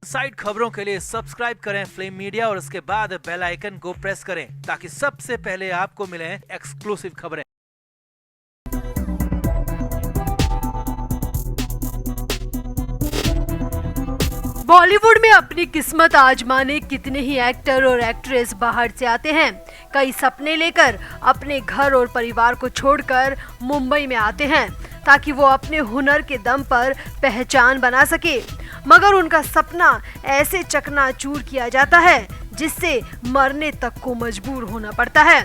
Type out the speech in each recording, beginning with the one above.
Side खबरों के लिए सब्सक्राइब करें फ्लेम मीडिया और उसके बाद बेल आइकन को प्रेस करें ताकि सबसे पहले आपको मिले एक्सक्लूसिव खबरें। बॉलीवुड में अपनी किस्मत आजमाने कितने ही एक्टर और एक्ट्रेस बाहर से आते हैं। कई सपने लेकर अपने घर और परिवार को छोड़कर मुंबई में आते हैं ताकि वो अपने हुनर के दम पर पहचान बना सके, मगर उनका सपना ऐसे चकनाचूर किया जाता है जिससे मरने तक को मजबूर होना पड़ता है।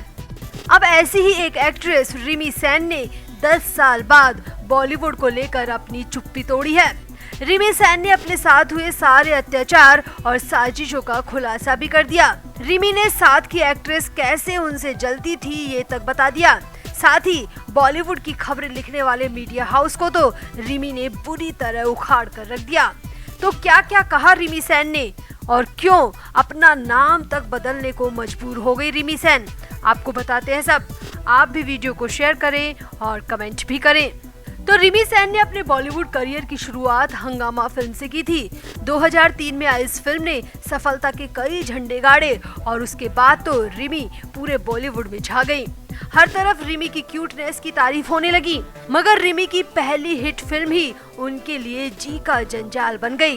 अब ऐसी ही एक एक्ट्रेस रिमी सेन ने 10 साल बाद बॉलीवुड को लेकर अपनी चुप्पी तोड़ी है। रिमी सेन ने अपने साथ हुए सारे अत्याचार और साजिशों का खुलासा भी कर दिया। रिमी ने साथ की एक्ट्रेस कैसे उनसे जलती थी ये तक बता दिया। साथ ही बॉलीवुड की खबरें लिखने वाले मीडिया हाउस को तो रिमी ने बुरी तरह उखाड़ कर रख दिया। तो क्या क्या कहा रिमी सेन ने और क्यों अपना नाम तक बदलने को मजबूर हो गई रिमी सेन, आपको बताते हैं सब। आप भी वीडियो को शेयर करें और कमेंट भी करें। तो रिमी सेन ने अपने बॉलीवुड करियर की शुरुआत हंगामा फिल्म से की थी। 2003 में आई इस फिल्म ने सफलता के कई झंडे गाड़े और उसके बाद तो रिमी पूरे बॉलीवुड में छा गई। हर तरफ रिमी की क्यूटनेस की तारीफ होने लगी, मगर रिमी की पहली हिट फिल्म ही उनके लिए जी का जंजाल बन गई,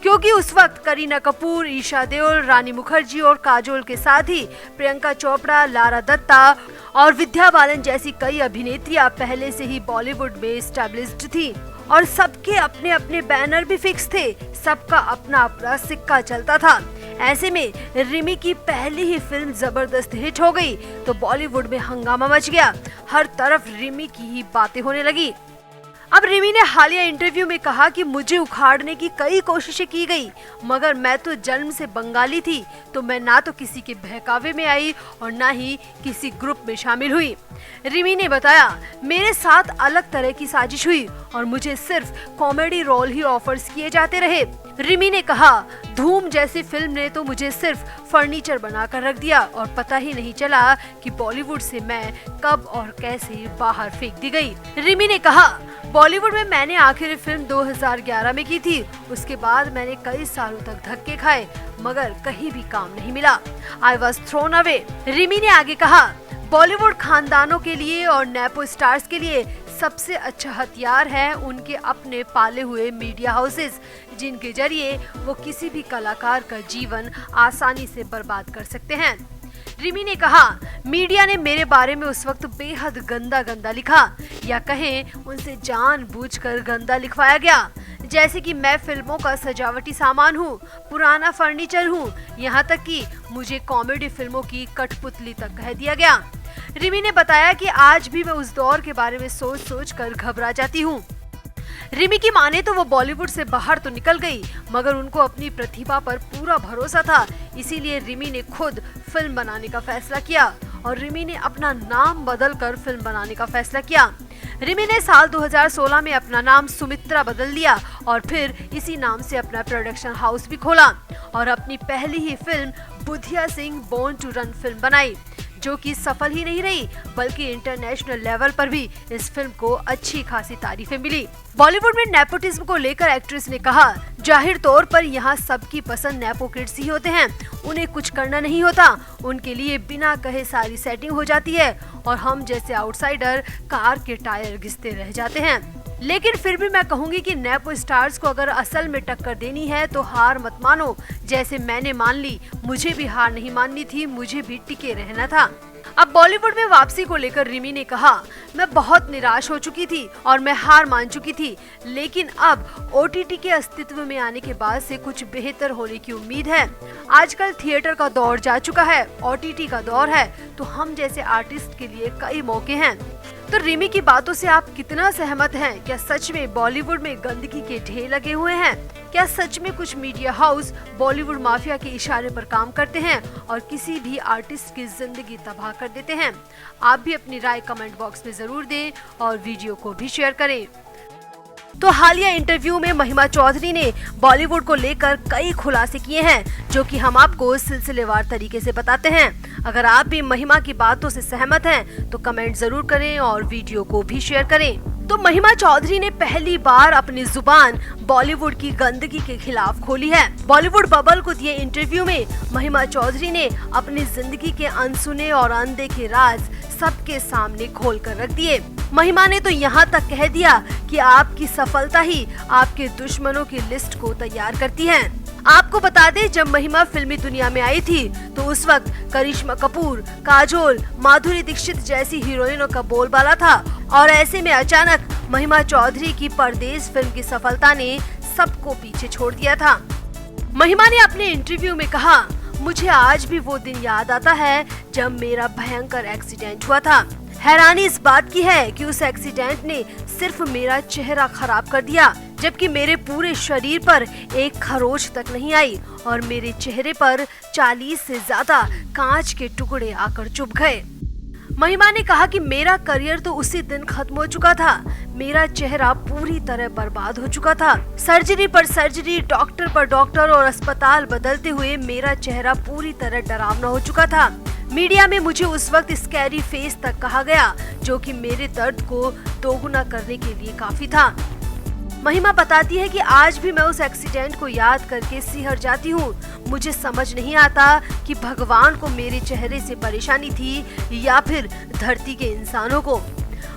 क्योंकि उस वक्त करीना कपूर, ईशा देओल, रानी मुखर्जी और काजोल के साथ ही प्रियंका चोपड़ा, लारा दत्ता और विद्या बालन जैसी कई अभिनेत्रियां पहले से ही बॉलीवुड में एस्टैब्लिश्ड थी और सबके अपने अपने बैनर भी फिक्स थे। सबका अपना अपना सिक्का चलता था। ऐसे में रिमी की पहली ही फिल्म जबरदस्त हिट हो गई तो बॉलीवुड में हंगामा मच गया। हर तरफ रिमी की ही बातें होने लगी। अब रिमी ने हालिया इंटरव्यू में कहा कि मुझे उखाड़ने की कई कोशिशें की गई, मगर मैं तो जन्म से बंगाली थी, तो मैं ना तो किसी के बहकावे में आई और ना ही किसी ग्रुप में शामिल हुई। रिमी ने बताया, मेरे साथ अलग तरह की साजिश हुई और मुझे सिर्फ कॉमेडी रोल ही ऑफर्स किए जाते रहे। रिमी ने कहा, धूम जैसी फिल्म ने तो मुझे सिर्फ फर्नीचर बनाकर रख दिया और पता ही नहीं चला कि बॉलीवुड से मैं कब और कैसे बाहर फेंक दी गई। रिमी ने कहा, बॉलीवुड में मैंने आखिरी फिल्म 2011 में की थी। उसके बाद मैंने कई सालों तक धक्के खाए, मगर कहीं भी काम नहीं मिला। I was thrown away. Rimi ने आगे कहा, बॉलीवुड खानदानों के लिए और नेपो स्टार्स के लिए सबसे अच्छा हथियार है उनके अपने पाले हुए मीडिया हाउसेस, जिनके जरिए वो किसी भी कलाकार का जीवन आसानी से बर्बाद कर सकते हैं। रिमी ने कहा, मीडिया ने मेरे बारे में उस वक्त बेहद गंदा लिखा, या कहें उनसे जानबूझकर गंदा लिखवाया गया, जैसे कि मैं फिल्मों का सजावटी सामान हूँ, पुराना फर्नीचर हूँ, यहाँ तक कि मुझे कॉमेडी फिल्मों की कठपुतली तक कह दिया गया। रिमी ने बताया कि आज भी मैं उस दौर के बारे में सोच कर घबरा जाती हूँ। रिमी की माने तो वो बॉलीवुड से बाहर तो निकल गई, मगर उनको अपनी प्रतिभा पर पूरा भरोसा था। इसीलिए रिमी ने खुद फिल्म बनाने का फैसला किया और रिमी ने अपना नाम बदलकर फिल्म बनाने का फैसला किया। रिमी ने साल 2016 में अपना नाम सुमित्रा बदल लिया और फिर इसी नाम से अपना प्रोडक्शन हाउस भी खोला और अपनी पहली ही film Budhia Singh born to run film बनाई, जो कि सफल ही नहीं रही बल्कि इंटरनेशनल लेवल पर भी इस फिल्म को अच्छी खासी तारीफें मिली। बॉलीवुड में नेपोटिज्म को लेकर एक्ट्रेस ने कहा, जाहिर तौर पर यहाँ सबकी पसंद नेपो किड्स ही होते हैं। उन्हें कुछ करना नहीं होता, उनके लिए बिना कहे सारी सेटिंग हो जाती है और हम जैसे आउटसाइडर कार के टायर घिसते रह जाते हैं। लेकिन फिर भी मैं कहूंगी कि नेपो स्टार्स को अगर असल में टक्कर देनी है तो हार मत मानो, जैसे मैंने मान ली। मुझे भी हार नहीं माननी थी, मुझे भी टिके रहना था। अब बॉलीवुड में वापसी को लेकर रिमी ने कहा, मैं बहुत निराश हो चुकी थी और मैं हार मान चुकी थी, लेकिन अब OTT के अस्तित्व में आने के बाद से कुछ बेहतर होने की उम्मीद है। आजकल थिएटर का दौर जा चुका है, OTT का दौर है, तो हम जैसे आर्टिस्ट के लिए कई मौके हैं। तो रिमी की बातों से आप कितना सहमत हैं? क्या सच में बॉलीवुड में गंदगी के ढेर लगे हुए हैं? क्या सच में कुछ मीडिया हाउस बॉलीवुड माफिया के इशारे पर काम करते हैं और किसी भी आर्टिस्ट की जिंदगी तबाह कर देते हैं? आप भी अपनी राय कमेंट बॉक्स में जरूर दें और वीडियो को भी शेयर करें। तो हालिया इंटरव्यू में महिमा चौधरी ने बॉलीवुड को लेकर कई खुलासे किए हैं, जो कि हम आपको सिलसिलेवार तरीके से बताते हैं। अगर आप भी महिमा की बातों से सहमत हैं तो कमेंट जरूर करें और वीडियो को भी शेयर करें। तो महिमा चौधरी ने पहली बार अपनी जुबान बॉलीवुड की गंदगी के खिलाफ खोली है। बॉलीवुड बबल को दिए इंटरव्यू में महिमा चौधरी ने अपनी जिंदगी के अनसुने और अनदेखे राज सबके सामने खोल कर रख दिए। महिमा ने तो यहाँ तक कह दिया कि आपकी सफलता ही आपके दुश्मनों की लिस्ट को तैयार करती है। आपको बता दें, जब महिमा फिल्मी दुनिया में आई थी तो उस वक्त करिश्मा कपूर, काजोल, माधुरी दीक्षित जैसी हीरोइनों का बोलबाला था और ऐसे में अचानक महिमा चौधरी की परदेस फिल्म की सफलता ने सबको पीछे छोड़ दिया था। महिमा ने अपने इंटरव्यू में कहा, मुझे आज भी वो दिन याद आता है जब मेरा भयंकर एक्सीडेंट हुआ था। हैरानी इस बात की है कि उस एक्सीडेंट ने सिर्फ मेरा चेहरा खराब कर दिया, जबकि मेरे पूरे शरीर पर एक खरोच तक नहीं आई और मेरे चेहरे पर 40 से ज्यादा कांच के टुकड़े आकर चुभ गए। महिमा ने कहा कि मेरा करियर तो उसी दिन खत्म हो चुका था। मेरा चेहरा पूरी तरह बर्बाद हो चुका था। सर्जरी पर सर्जरी, डॉक्टर पर डॉक्टर और अस्पताल बदलते हुए मेरा चेहरा पूरी तरह डरावना हो चुका था। मीडिया में मुझे उस वक्त स्कैरी फेस तक कहा गया, जो कि मेरे दर्द को दोगुना करने के लिए काफी था। महिमा बताती है कि आज भी मैं उस एक्सीडेंट को याद करके सिहर जाती हूँ। मुझे समझ नहीं आता कि भगवान को मेरे चेहरे से परेशानी थी या फिर धरती के इंसानों को।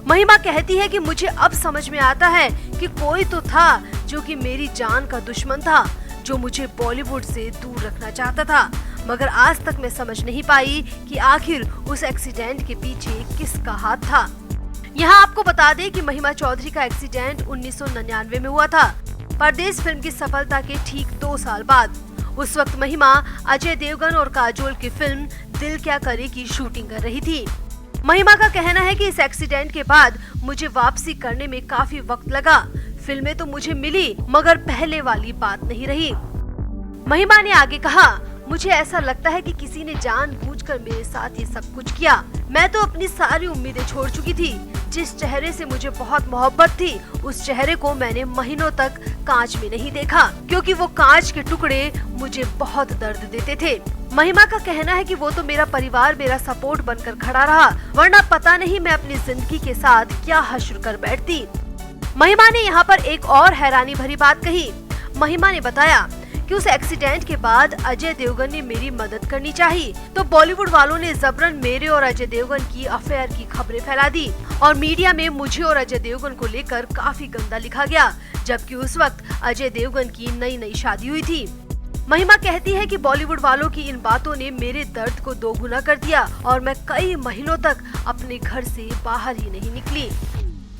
महिमा कहती है कि मुझे अब समझ में आता है कि कोई तो था जो कि मेरी जान का दुश्मन था, जो मुझे बॉलीवुड से दूर रखना चाहता था, मगर आज तक मैं समझ नहीं पाई कि आखिर उस एक्सीडेंट के पीछे किसका हाथ था। यहाँ आपको बता दें कि महिमा चौधरी का एक्सीडेंट 1999 में हुआ था, परदेस फिल्म की सफलता के ठीक 2 साल बाद। उस वक्त महिमा अजय देवगन और काजोल की फिल्म दिल क्या करे की शूटिंग कर रही थी। महिमा का कहना है कि इस एक्सीडेंट के बाद मुझे वापसी करने में काफी वक्त लगा। फिल्में तो मुझे मिली मगर पहले वाली बात नहीं रही। महिमा ने आगे कहा, मुझे ऐसा लगता है कि किसी ने जानबूझकर मेरे साथ ये सब कुछ किया। मैं तो अपनी सारी उम्मीदें छोड़ चुकी थी। जिस चेहरे से मुझे बहुत मोहब्बत थी, उस चेहरे को मैंने महीनों तक कांच में नहीं देखा, क्योंकि वो कांच के टुकड़े मुझे बहुत दर्द देते थे। महिमा का कहना है कि वो तो मेरा परिवार मेरा सपोर्ट बनकर खड़ा रहा, वरना पता नहीं मैं अपनी जिंदगी के साथ क्या हश्र कर बैठती। महिमा ने यहाँ पर एक और हैरानी भरी बात कही। महिमा ने बताया कि उस एक्सीडेंट के बाद अजय देवगन ने मेरी मदद करनी चाहिए, तो बॉलीवुड वालों ने जबरन मेरे और अजय देवगन की अफेयर की खबरें फैला दी और मीडिया में मुझे और अजय देवगन को लेकर काफी गंदा लिखा गया, जबकि उस वक्त अजय देवगन की नई शादी हुई थी। महिमा कहती है कि बॉलीवुड वालों की इन बातों ने मेरे दर्द को दोगुना कर दिया और मैं कई महीनों तक अपने घर से बाहर ही नहीं निकली।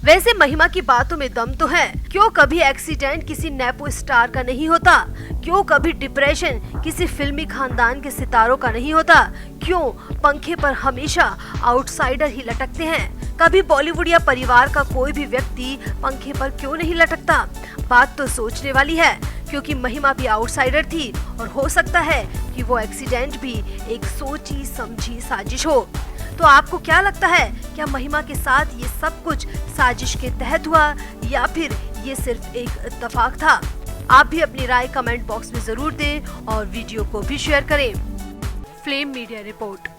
वैसे महिमा की बातों में दम तो है। क्यों कभी एक्सीडेंट किसी नेपो स्टार का नहीं होता? क्यों कभी डिप्रेशन किसी फिल्मी खानदान के सितारों का नहीं होता? क्यों पंखे पर हमेशा आउटसाइडर ही लटकते हैं? कभी बॉलीवुड या परिवार का कोई भी व्यक्ति पंखे पर क्यों नहीं लटकता? बात तो सोचने वाली है, क्योंकि महिमा भी आउटसाइडर थी और हो सकता है कि वो एक्सीडेंट भी एक सोची समझी साजिश हो। तो आपको क्या लगता है, क्या महिमा के साथ ये सब कुछ साजिश के तहत हुआ या फिर ये सिर्फ एक इत्तेफाक था? आप भी अपनी राय कमेंट बॉक्स में जरूर दें और वीडियो को भी शेयर करें। Flame media report.